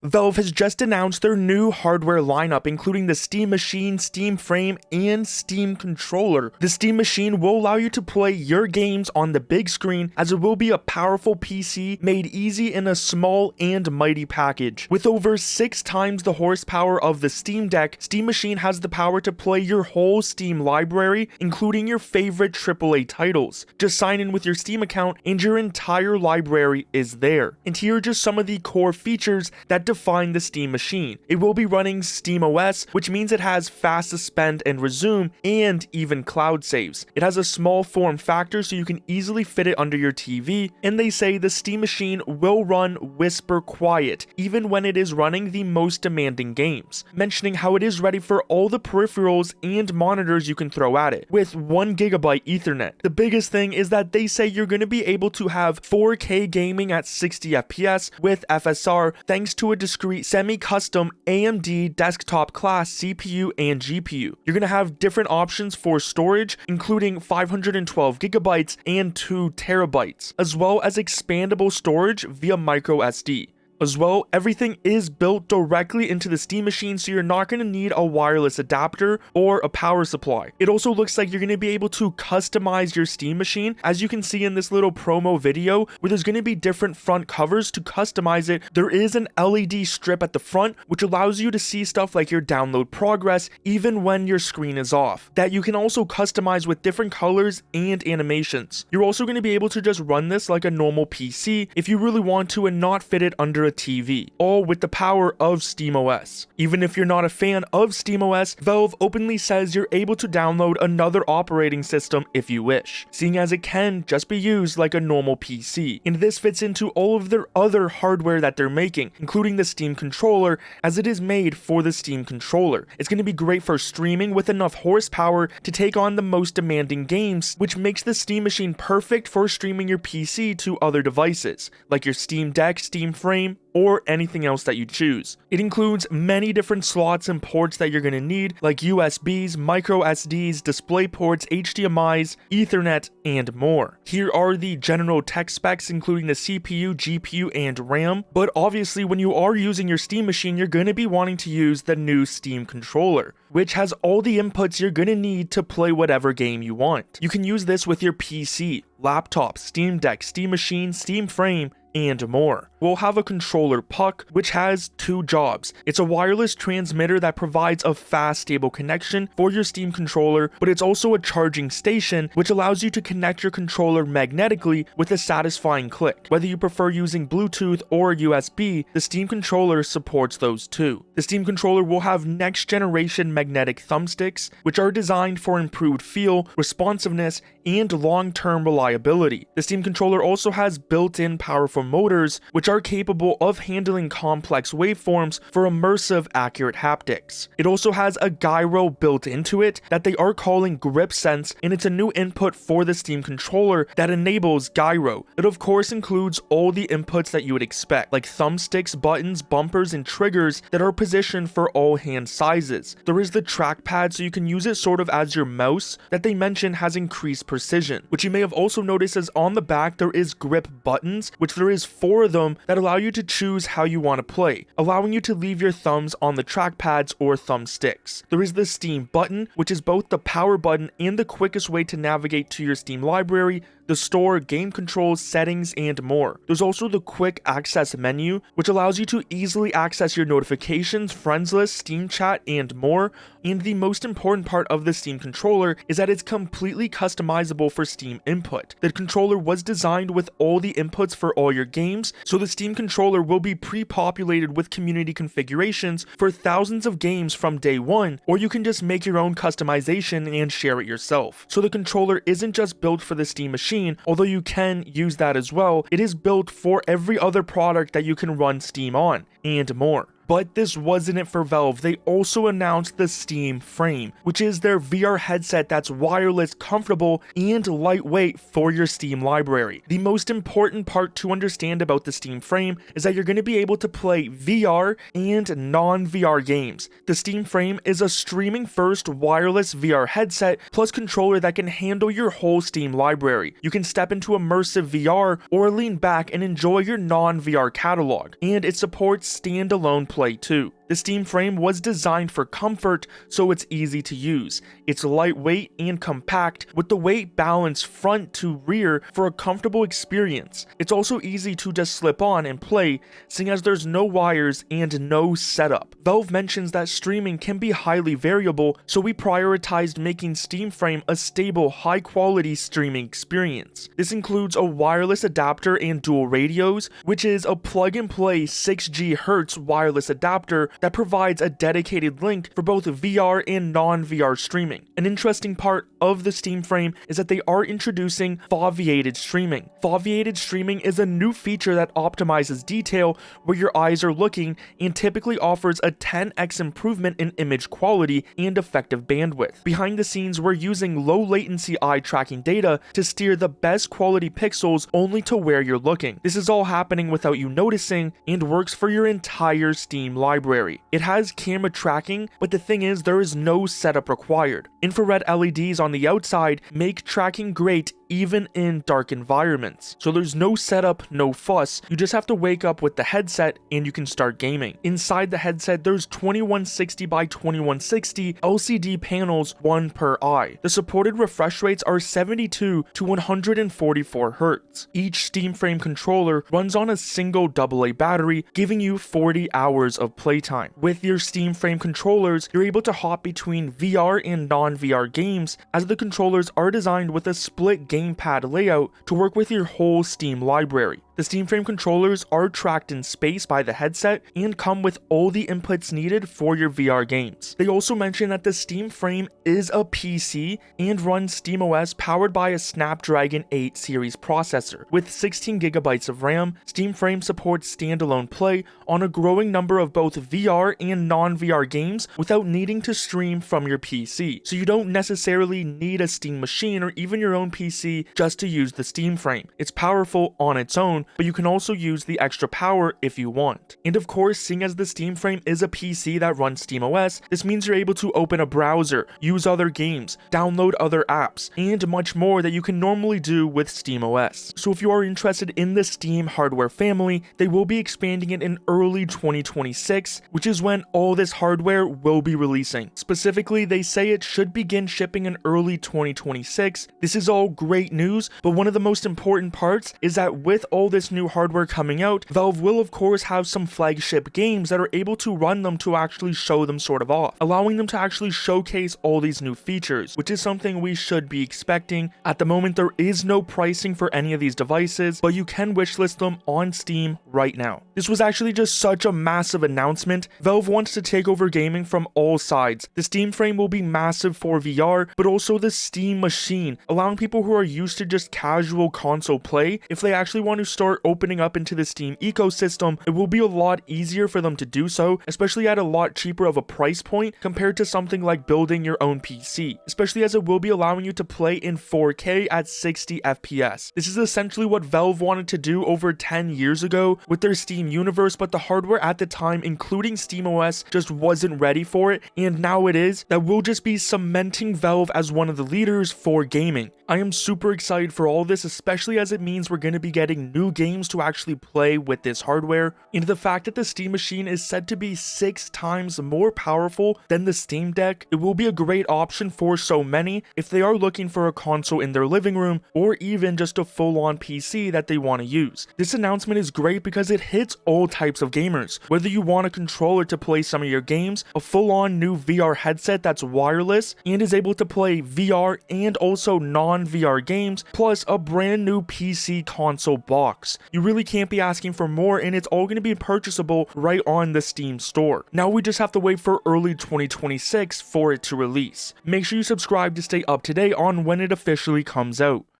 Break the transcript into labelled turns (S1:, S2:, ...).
S1: Valve has just announced their new hardware lineup, including the Steam Machine, Steam Frame, and Steam Controller. The Steam Machine will allow you to play your games on the big screen, as it will be a powerful PC made easy in a small and mighty package. With over 6 times the horsepower of the Steam Deck, Steam Machine has the power to play your whole Steam library, including your favorite AAA titles. Just sign in with your Steam account and your entire library is there. And here are just some of the core features that define the Steam Machine. It will be running SteamOS, which means it has fast suspend and resume, and even cloud saves. It has a small form factor so you can easily fit it under your TV, and they say the Steam Machine will run whisper quiet, even when it is running the most demanding games, mentioning how it is ready for all the peripherals and monitors you can throw at it, with 1GB Ethernet. The biggest thing is that they say you're going to be able to have 4K gaming at 60 FPS with FSR thanks to a discrete semi-custom AMD desktop class CPU and GPU. You're going to have different options for storage, including 512GB and 2TB, as well as expandable storage via microSD. As well, everything is built directly into the Steam Machine, so you're not going to need a wireless adapter or a power supply. It also looks like you're going to be able to customize your Steam Machine, as you can see in this little promo video, where there's going to be different front covers to customize it. There is an LED strip at the front, which allows you to see stuff like your download progress, even when your screen is off, that you can also customize with different colors and animations. You're also going to be able to just run this like a normal PC if you really want to and not fit it under a TV, all with the power of SteamOS. Even if you're not a fan of SteamOS, Valve openly says you're able to download another operating system if you wish, seeing as it can just be used like a normal PC. And this fits into all of their other hardware that they're making, including the Steam Controller, as it is made for the Steam Controller. It's going to be great for streaming with enough horsepower to take on the most demanding games, which makes the Steam Machine perfect for streaming your PC to other devices, like your Steam Deck, Steam Frame, or anything else that you choose. It includes many different slots and ports that you're going to need, like USBs, micro SDs, display ports, HDMIs, Ethernet, and more. Here are the general tech specs, including the CPU, GPU, and RAM, but obviously when you are using your Steam Machine, you're going to be wanting to use the new Steam Controller, which has all the inputs you're going to need to play whatever game you want. You can use this with your PC, laptop, Steam Deck, Steam Machine, Steam Frame, and more. We'll have a controller puck, which has 2 jobs. It's a wireless transmitter that provides a fast, stable connection for your Steam controller, but it's also a charging station, which allows you to connect your controller magnetically with a satisfying click. Whether you prefer using Bluetooth or USB, the Steam controller supports those too. The Steam controller will have next generation magnetic thumbsticks, which are designed for improved feel, responsiveness, and long-term reliability. The Steam controller also has built-in powerful motors, which are capable of handling complex waveforms for immersive, accurate haptics. It also has a gyro built into it that they are calling GripSense, and it's a new input for the Steam controller that enables gyro. It of course includes all the inputs that you would expect, like thumbsticks, buttons, bumpers, and triggers that are positioned for all hand sizes. There is the trackpad, so you can use it sort of as your mouse, that they mention has increased precision, which you may have also noticed as on the back there is grip buttons, which there is 4 of them that allow you to choose how you want to play, allowing you to leave your thumbs on the trackpads or thumbsticks. There is the Steam button, which is both the power button and the quickest way to navigate to your Steam library, the store, game controls, settings, and more. There's also the quick access menu, which allows you to easily access your notifications, friends list, Steam chat, and more. And the most important part of the Steam controller is that it's completely customizable for Steam input. The controller was designed with all the inputs for all your games, so the Steam controller will be pre-populated with community configurations for thousands of games from day one, or you can just make your own customization and share it yourself. So the controller isn't just built for the Steam Machine, although you can use that as well. It is built for every other product that you can run Steam on, and more. But this wasn't it for Valve. They also announced the Steam Frame, which is their VR headset that's wireless, comfortable, and lightweight for your Steam library. The most important part to understand about the Steam Frame is that you're going to be able to play VR and non-VR games. The Steam Frame is a streaming-first wireless VR headset plus controller that can handle your whole Steam library. You can step into immersive VR or lean back and enjoy your non-VR catalog, and it supports standalone play too. The Steam Frame was designed for comfort, so it's easy to use. It's lightweight and compact, with the weight balanced front to rear for a comfortable experience. It's also easy to just slip on and play, seeing as there's no wires and no setup. Valve mentions that streaming can be highly variable, so we prioritized making Steam Frame a stable, high-quality streaming experience. This includes a wireless adapter and dual radios, which is a plug-and-play 6 GHz wireless adapter that provides a dedicated link for both VR and non-VR streaming. An interesting part of the Steam Frame is that they are introducing foveated streaming. Foveated streaming is a new feature that optimizes detail where your eyes are looking and typically offers a 10x improvement in image quality and effective bandwidth. Behind the scenes, we're using low latency eye tracking data to steer the best quality pixels only to where you're looking. This is all happening without you noticing and works for your entire Steam library. It has camera tracking, but the thing is, there is no setup required. Infrared LEDs on the outside make tracking great even in dark environments. So there's no setup, no fuss. You just have to wake up with the headset and you can start gaming. Inside the headset, there's 2160 by 2160 LCD panels, one per eye. The supported refresh rates are 72 to 144 Hz. Each Steam Frame controller runs on a single AA battery, giving you 40 hours of playtime. With your Steam Frame controllers, you're able to hop between VR and non-VR games, as the controllers are designed with a split gamepad layout to work with your whole Steam library. The Steam Frame controllers are tracked in space by the headset and come with all the inputs needed for your VR games. They also mention that the Steam Frame is a PC and runs SteamOS powered by a Snapdragon 8 series processor. With 16GB of RAM, Steam Frame supports standalone play on a growing number of both VR and non-VR games without needing to stream from your PC. So you don't necessarily need a Steam machine or even your own PC just to use the Steam Frame. It's powerful on its own, but you can also use the extra power if you want. And of course, seeing as the Steam Frame is a PC that runs SteamOS, this means you're able to open a browser, use other games, download other apps, and much more that you can normally do with SteamOS. So if you are interested in the Steam hardware family, they will be expanding it in early 2026, which is when all this hardware will be releasing. Specifically, they say it should begin shipping in early 2026. This is all great news, but one of the most important parts is that with all this new hardware coming out, Valve will of course have some flagship games that are able to run them to actually show them sort of off, allowing them to actually showcase all these new features, which is something we should be expecting. At the moment, there is no pricing for any of these devices, but you can wishlist them on Steam right now. This was actually just such a massive announcement. Valve wants to take over gaming from all sides. The Steam Frame will be massive for VR, but also the Steam Machine, allowing people who are used to just casual console play, if they actually want to start opening up into the Steam ecosystem, it will be a lot easier for them to do so, especially at a lot cheaper of a price point compared to something like building your own PC, especially as it will be allowing you to play in 4K at 60 FPS. This is essentially what Valve wanted to do over 10 years ago with their Steam universe, but the hardware at the time, including SteamOS, just wasn't ready for it, and now it is. That will just be cementing Valve as one of the leaders for gaming. I am super excited for all this, especially as it means we're going to be getting new games to actually play with this hardware, and the fact that the Steam Machine is said to be 6 times more powerful than the Steam Deck, it will be a great option for so many if they are looking for a console in their living room or even just a full-on PC that they want to use. This announcement is great because it hits all types of gamers, whether you want a controller to play some of your games, a full-on new VR headset that's wireless and is able to play VR and also non-VR games, plus a brand new PC console box. You really can't be asking for more, and it's all going to be purchasable right on the Steam store. Now we just have to wait for early 2026 for it to release. Make sure you subscribe to stay up to date on when it officially comes out.